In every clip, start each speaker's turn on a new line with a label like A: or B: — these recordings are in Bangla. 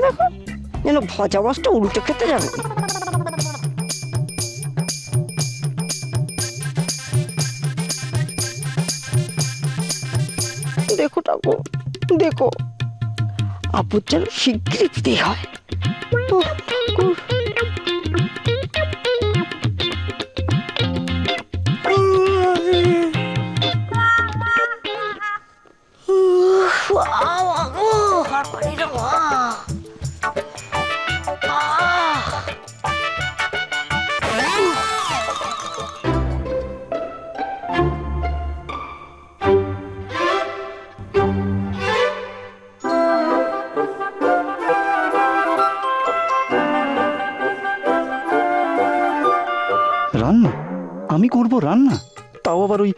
A: দেখো, যেন ভাজা মাছটা উল্টে খেতে যাবে। দেখো ঠাকুর, দেখো আপুর যেন শিগগিরই বিয়ে হয়। ওহ, ঠাকুর।
B: রান্না আমি করব, রান্না তাও আবার ওই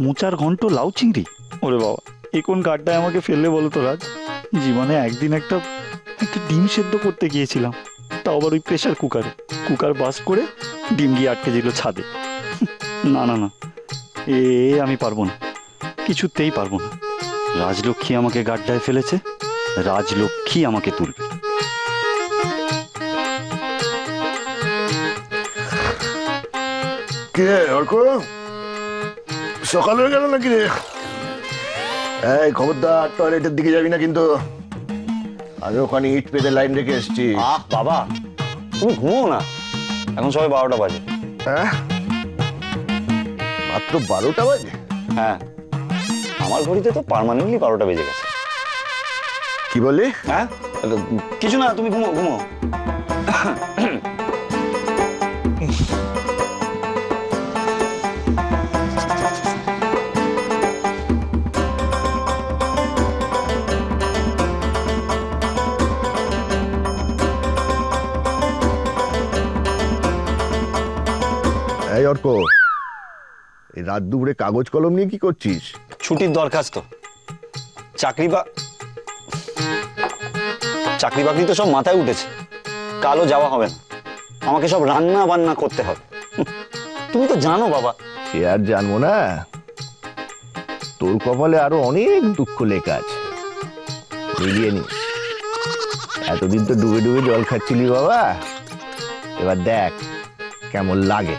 B: মোচার ঘন্ট লাউ চিংড়ি। ওরে বাবা, এ কোন গাড্ডায় আমাকে ফেললে বলো তো রাজ। জীবনে একদিন একটা ডিম সেদ্ধ করতে গিয়েছিলাম, তাও আবার ওই প্রেশার কুকারে। কুকার বাস করে ডিম গিয়ে আটকে দিল ছাদে। না না না, আমি পারবো না, কিছুতেই পারবো না। রাজলক্ষ্মী আমাকে গাড্ডায় ফেলেছে, রাজলক্ষ্মী আমাকে তুলবে।
C: কে অর্ক, সকাল হয়ে গেল নাকি রে? এই খবরদার টয়লেটের দিকে যাবি না কিন্তু। আমি ওখানে ইট পেতে লাইন রেখে এসছি।
B: বাবা তুমি ঘুমো না, এখন সবাই 12টা বাজে।
C: হ্যাঁ, মাত্র 12টা বাজে?
B: হ্যাঁ, আমার ঘড়িতে তো পার্মানেন্টলি 12টা বেজে গেছে।
C: কি বললি?
B: হ্যাঁ কিছু না, তুমি ঘুমো ঘুমো।
C: এই অর্ক, এই রাত দুপুরে কাগজ কলম নিয়ে কি করছিস?
B: ছুটির দরখাস্ত। চাকরি বাকরি তো সব মাথায় উঠেছে, কালও যাওয়া হবে না। আমাকে সব রান্না বান্না করতে হবে। তুমি তো জানো বাবা।
C: সে আর জানবো না, তোর কপালে আরো অনেক দুঃখ লেখা আছে, মিলিয়ে নি। এতদিন তো ডুবে ডুবে জল খাচ্ছিলি বাবা, এবার দেখ কেমন লাগে।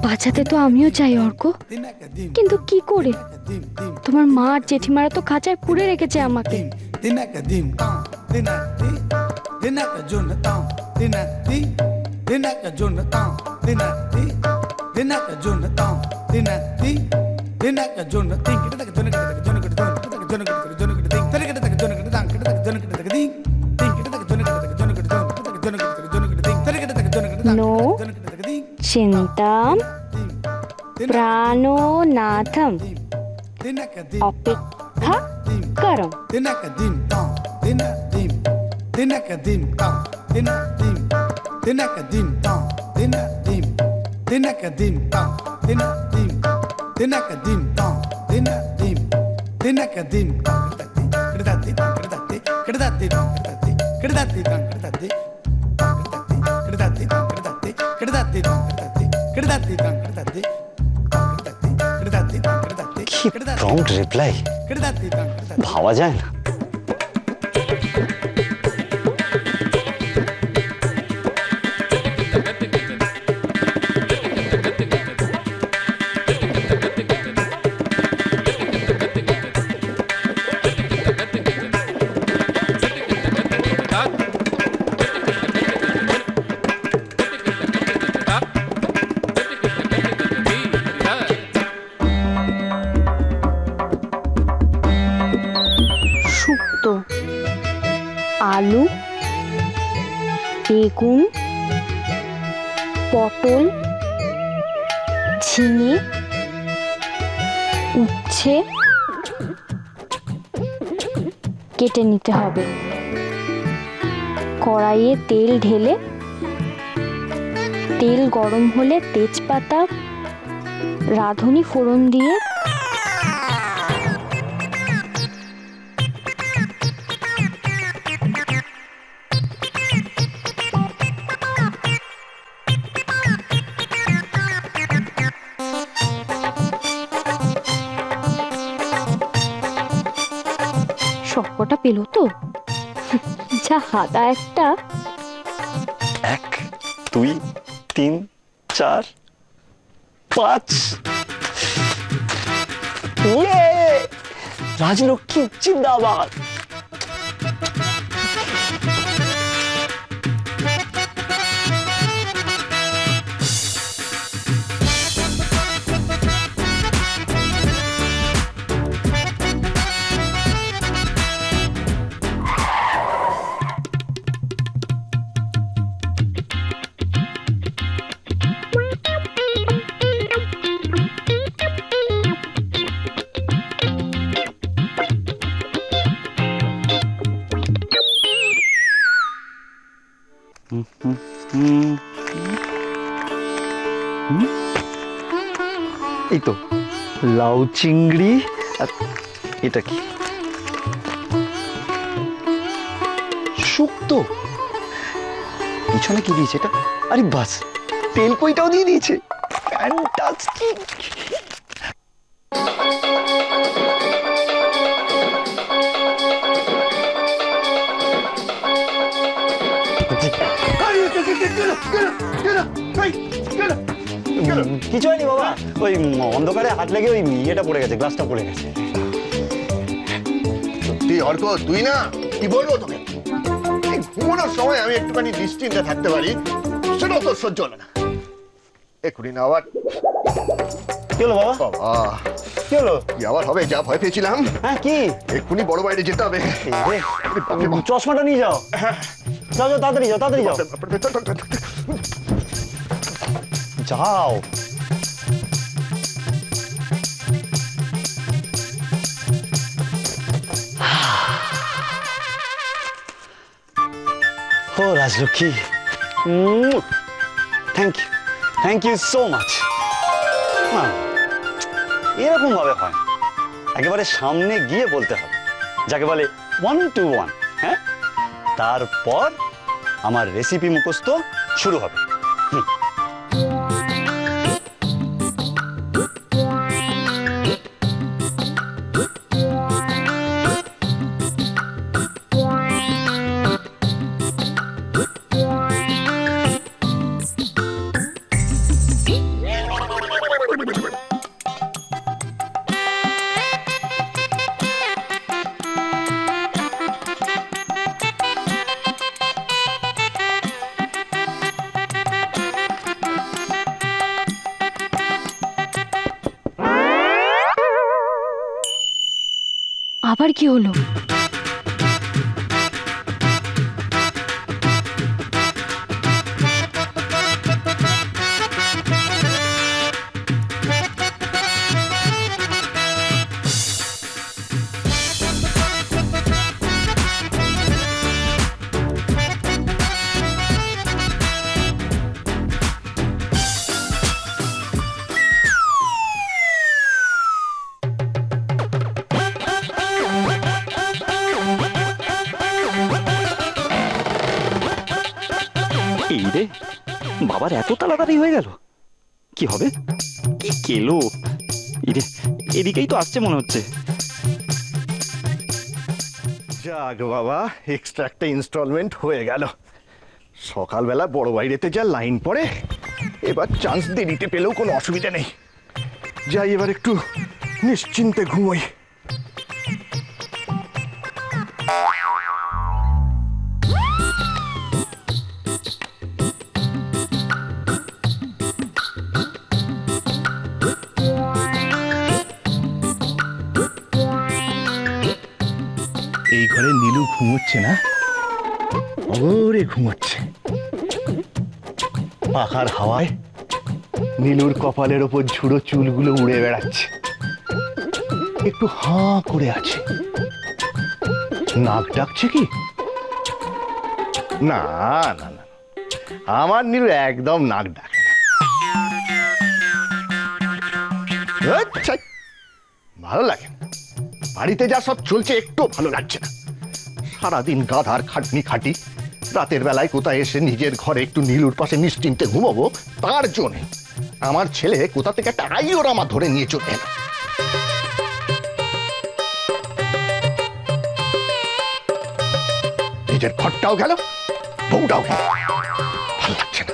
D: বাঁচাতে তো আমিও চাই অর্ক, কিন্তু কি করে? তোমার মা আর জেঠিমারা তো খাঁচায় পুড়ে রেখেছে আমাকে। नो चिंताम प्राणोनाथम अपेक्षा करम।
E: কি প্রম্পট রিপ্লাই, ভাবা যায় না।
D: শুক্তো, আলু, বেগুন, পটল, ঝিঙে, উচ্ছে কেটে নিতে হবে। কড়াইয়ে তেল ঢেলে তেল গরম হলে তেজপাতা, রাঁধুনি ফোড়ন দিয়ে সবকটা পেলো তো? যা হাদা একটা।
B: 1 2 3 4 5। ইয়ে, রাজলক্ষ্মী জিন্দাবাদ। এই তো লাউ চিংড়ি। আর এটা কি? শুক্তো। পিছনে কি দিয়েছে এটা? আরে বাস, তেল কইটাও দিয়ে দিয়েছে। ফ্যান্টাস্টিক।
E: কিছু হয়নি বাবা, ওই অন্ধকারে হাত লেগে ওই ইয়েটা পড়ে গেছে, গ্লাসটা পড়ে গেছে।
C: সত্যি অর্ক, তুই না, কি বলবো তোকে, এই ঘুমানোর সময় আমি একটুখানি নিশ্চিন্তে থাকতে পারি, সেটাও তোর সহ্য হলো না। এক্ষুনি না আবার।
E: কি হলো বাবা?
C: বাবা,
E: কি হলো?
C: কি আবার হবে? যা ভয় পেয়েছিলাম।
E: হ্যাঁ কি?
C: এক্ষুনি বড় বাইরে যেতে হবে।
E: চশমাটা নিয়ে যাও। যাও যাও, তাড়াতাড়ি যাও, তাড়াতাড়ি যাও, যাও। ও Rajlakshmi, thank you so much. এরকম ভাবে হয়, একেবারে সামনে গিয়ে বলতে হবে, যাকে বলে 1 to 1। হ্যাঁ, তারপর আমার রেসিপি মুখস্থ শুরু হবে।
D: আবার কি হলো?
B: এই রে, বাবার এত তাড়াতাড়ি হয়ে গেল। কি হবে, কি কেলো? এই রে, এদিকেই তো আসছে মনে হচ্ছে।
C: যাক বাবা, এক্সট্রা একটা ইনস্টলমেন্ট হয়ে গেল। সকালবেলা বড় বাইরেতে যা লাইন পড়ে, এবার চান্স দেরিতে পেলেও কোনো অসুবিধা নেই। যাই এবার একটু নিশ্চিন্তে ঘুমোই। এই ঘরে নীলু ঘুমোচ্ছে না, ওরে ঘুমোচ্ছে। পাখার হাওয়ায় নীলুর কপালের ওপর ঝুড়ো চুলগুলো উড়ে বেড়াচ্ছে। একটু হাঁ করে আছে। নাক ডাকছে কি? না না না, আমার নীলু একদম নাক ডাকে না। আচ্ছা, ভালো লাগে না। বাড়িতে যা সব চলছে একটু ভালো লাগছে না। সারাদিন গাধার খাটনি খাটি, রাতের বেলায় কোথায় এসে নিজের ঘরে একটু নীলুর পাশে নিশ্চিন্তে ঘুমাবো, তার জন্য আমার ছেলে কোথা থেকে একটা আইওরামা ধরে নিয়ে চলে এলো। নিজের ঘরটাও গেল, বউটাও গেল, ভালো লাগছে না।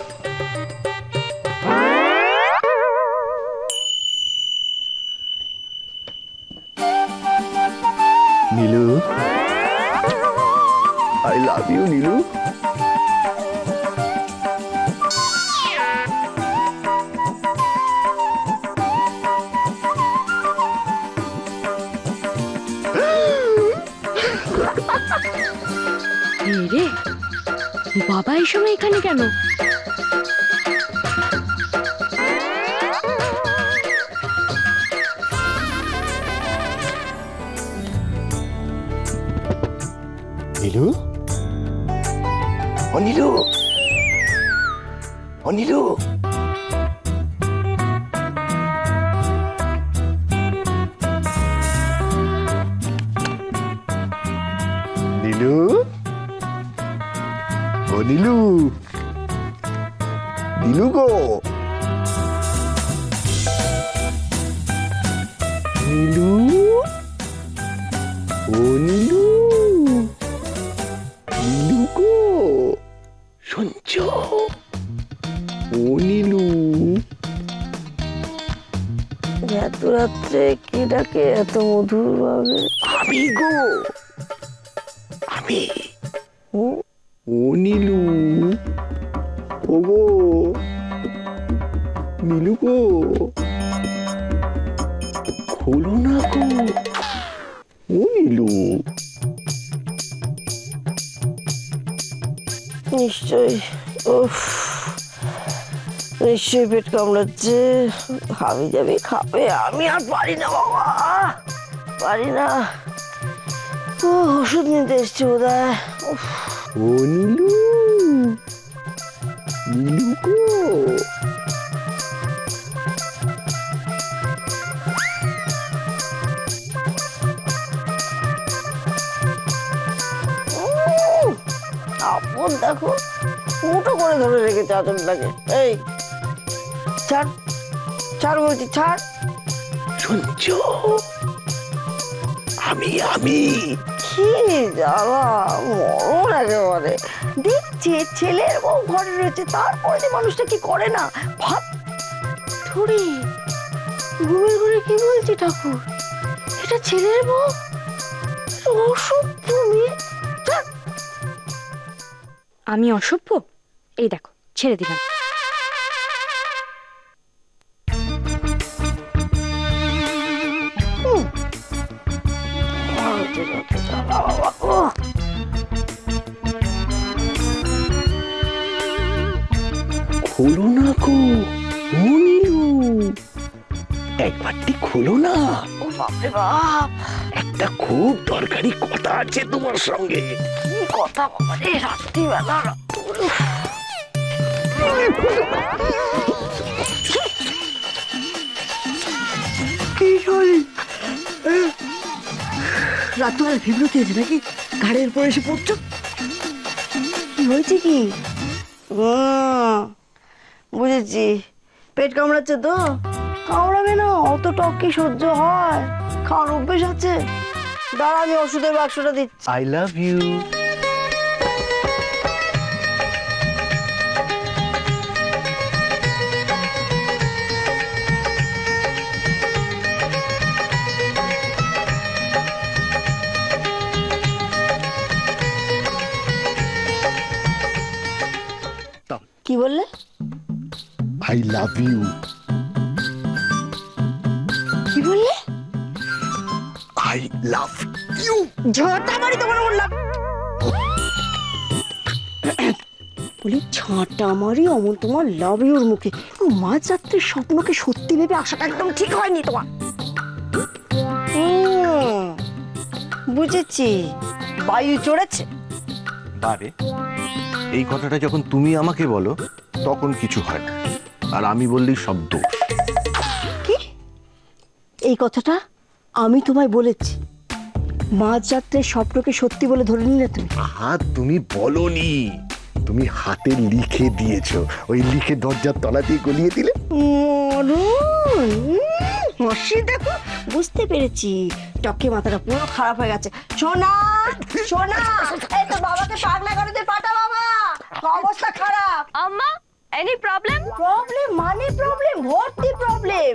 C: Nilu, I love you, Nilu.
D: রে, বাবা এই সময় এখানে কেন?
C: নীলু, ও নীলু, ও নীলু। নীলু, ও নীলু, নীলু গো, নীলু, ও নীলু, নীলু গো, শুনছ? ও নীলু।
A: এত রাত্রে কে ডাকে এত মধুর ভাবে?
C: আমি গো, আমি।
A: ও
C: ও নীলু, ও গো, নীলু গো, খোলো না গো, ও নীলু।
A: নিশ্চয়ই, উফ, নিশ্চয়ই পেট কামড়াচ্ছে। হাবি যাবি খাবে, আমি আর পারি না বাবা, পারি না। ও ওষুধ নিতে এসছি বোধ হয়।
C: ও নীলু, নীলু গো।
A: আপন দেখো মুঠো করে ধরে রেখেছে আচলটাকে। এই ছাড়, ছাড় বলছি, ছাড়।
C: শুনছ? আমি আমি
A: কি জ্বালা, মরণ একেবারে। দেখছে ছেলের বউ ঘরে রয়েছে, তারপরে যে মানুষটা কি করে না ভাব ধরে। ঘুমের ঘরে কি বলছি ঠাকুর, এটা ছেলের বউ? অসভ্য মেয়ে। ছাড়।
D: আমি অসভ্য? এই দেখো, ছেড়ে দিলাম।
C: খোলো না গো, ও নীলু, একবারটি খোলো না।
A: ও বাপরে বাপ,
C: একটা খুব দরকারি কথা আছে তোমার সঙ্গে।
A: কি কথা বাবা রে, রাত্রিবেলা।
F: কি করি? রাত্রিবেলা ভিড় হচ্ছে নাকি? ঘাড়ের পরে এসে পড়ছো?
A: কি হয়েছে কি? বুঝেছি, পেট কামড়াচ্ছে তো? কামড়াবে না, অত টক কি সহ্য হয়? খাওয়ার অভ্যেস আছে। দাঁড়া, আমি ওষুধের বাক্সটা দিচ্ছি।
C: I love you.
A: কি বললে?
C: I love you.
A: কি বললে?
C: I love you.
A: ঝাঁটা মারি তোমার বললাম, বলি ঝাঁটা মারি অমন তোমার লাভ ইউর মুখে। মাঝ রাত্রির স্বপ্নকে সত্যি ভেবে আসাটা একদম ঠিক হয়নি তোমার। বুঝেছি, বায়ু চড়েছে।
C: বারে এই কথাটা যখন তুমি আমাকে বলো তখন কিছু হয় না, আর আমি বললি সব দোষ।
A: কি? এই কথাটা আমি তোমায় বলেছি? মাঝ রাত্রের স্বপ্নকে সত্যি বলে ধরে নিলে তুমি?
C: তুমি বলনি, তুমি হাতে লিখে দিয়েছো, ওই লিখে দরজার তলা দিয়ে গলিয়ে দিলে।
A: হাসি দেখো, বুঝতে পেরেছি। টকে মাথাটা পুরো খারাপ হয়ে গেছে। সোনা সোনা, এই তো বাবাকে পাগলা করে দিয়ে পাঠা বাবা, অবস্থা খারাপ।
D: আম্মা, এনি প্রবলেম?
A: প্রবলেম মানে প্রবলেম, ভর্তি প্রবলেম।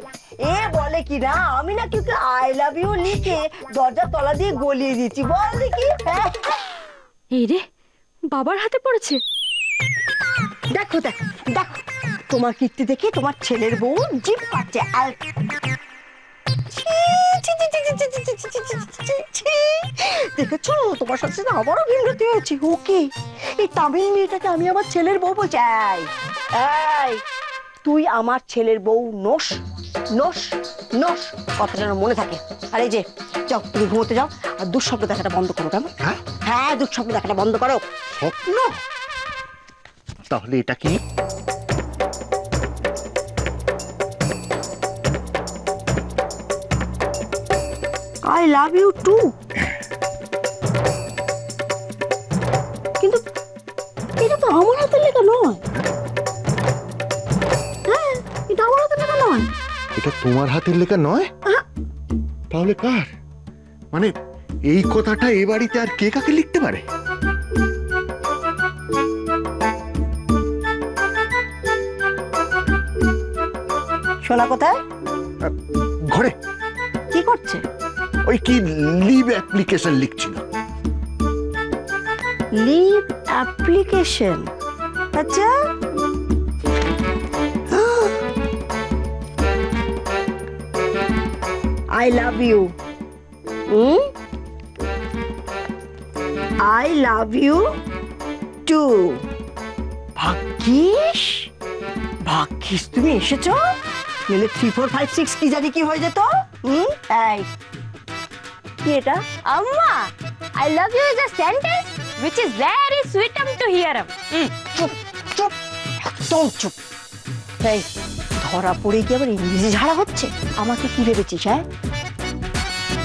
A: এ বলে কি না আমি নাকি ওকে আই লাভ ইউ লিখে দরজার তলা দিয়ে গলিয়ে দিয়েছি। বল দেখি।
D: এই রে, বাবার হাতে পড়েছে।
A: দেখো দেখো দেখো, তোমার কীর্তি দেখে তোমার ছেলের বউ জিভ কাটছে। দেখেছো, তোমার সাথে সাথে আমারও বিরতি হয়েছে। ওকে, এই তামিল মেয়েটাকে আমি আমার ছেলের বউ বলছি। এই, তুই আমার ছেলের বউ নোস নোস নোস, কথাটা যেন মনে থাকে। আর এই যে, যাও তুমি ঘুমোতে যাও, আর দুঃস্বপ্ন দেখাটা বন্ধ করো। কেমন? হ্যাঁ, দুঃস্বপ্ন দেখাটা বন্ধ করো।
C: স্বপ্ন? তাহলে এটা কি?
A: I love you too. কিন্তু এটা তো আমার হাতের লেখা নয়। হ্যাঁ, এটা আমার হাতের লেখা নয়।
C: এটা তোমার হাতের লেখা নয়? তাহলে কার? মানে এই কথাটা এ বাড়িতে আর কে কাকে লিখতে পারে?
A: সোনা কোথায়?
C: ঘরে।
A: কি করছে?
C: ওই কি লিভ অ্যাপ্লিকেশন লিখছিল।
A: Leave application? আচ্ছা, I love you. I love you too. ভাগ্যিস, ভাগ্যিস তুমি এসেছো, নইলে 3, 4, 5, 6 কি জানি কি হয়ে যেত। এই কি এটা?
D: আম্মা, I love you is a sentence which is very sweet to hear.
A: চুপ চুপ, একদম চুপ। এই ধরা পড়ে কি আবার ইংরেজি ঝাড়া হচ্ছে? আমাকে কি ভেবেছিস? হ্যাঁ,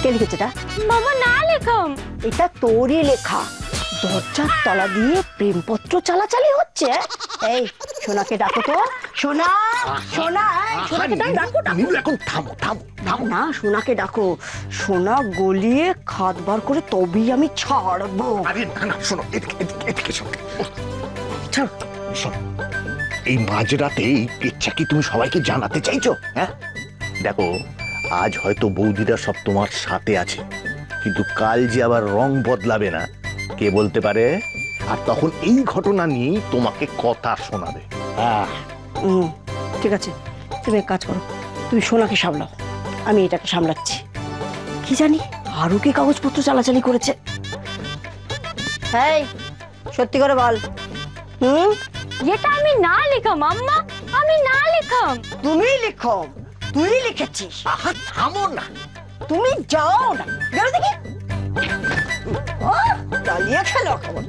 A: কে লিখেছে এটা?
D: মামা না লেখম।
A: এটা তোরই লেখা। দরজার তলা দিয়ে প্রেমপত্র চালাচালি হচ্ছে। এই সোনাকে ডাকো তো। সোনা সোনা, সোনাকে ডাকো ডাকো।
C: এখন থামো থামো থামো।
A: না, সোনাকে ডাকো। সোনা গলিয়ে খাদ বার করে তবেই আমি ছাড়বো।
C: আরে না না, শোনো, এদিকে এদিকে এদিকে শোনো। শোনো, এই মাঝরাতে এই ইচ্ছা কি তুমি সবাইকে জানাতে চাইছো? হ্যাঁ দেখো, আজ হয়তো বৌদিরা সব তোমার সাথে আছে, কিন্তু কাল যে আবার রং বদলাবে না কে বলতে পারে। আর তখন এই ঘটনা নিয়ে তোমাকে কথা শোনাবে।
A: ঠিক আছে, তুমি এক কাজ করো, তুমি সোনাকে সামলাও, আমি এটাকে সামলাচ্ছি। কি জানি আরো কি কাগজপত্র চালাচালি করেছে। এই সত্যি করে বল।
D: এটা আমি না লিখম আম্মা, আমি না লিখম।
A: তুমি লিখো, তুই লিখেছিস।
C: আহা থামো না,
A: তুমি যাও না, গেলো দেখি। চালিয়ে খেলো খবর।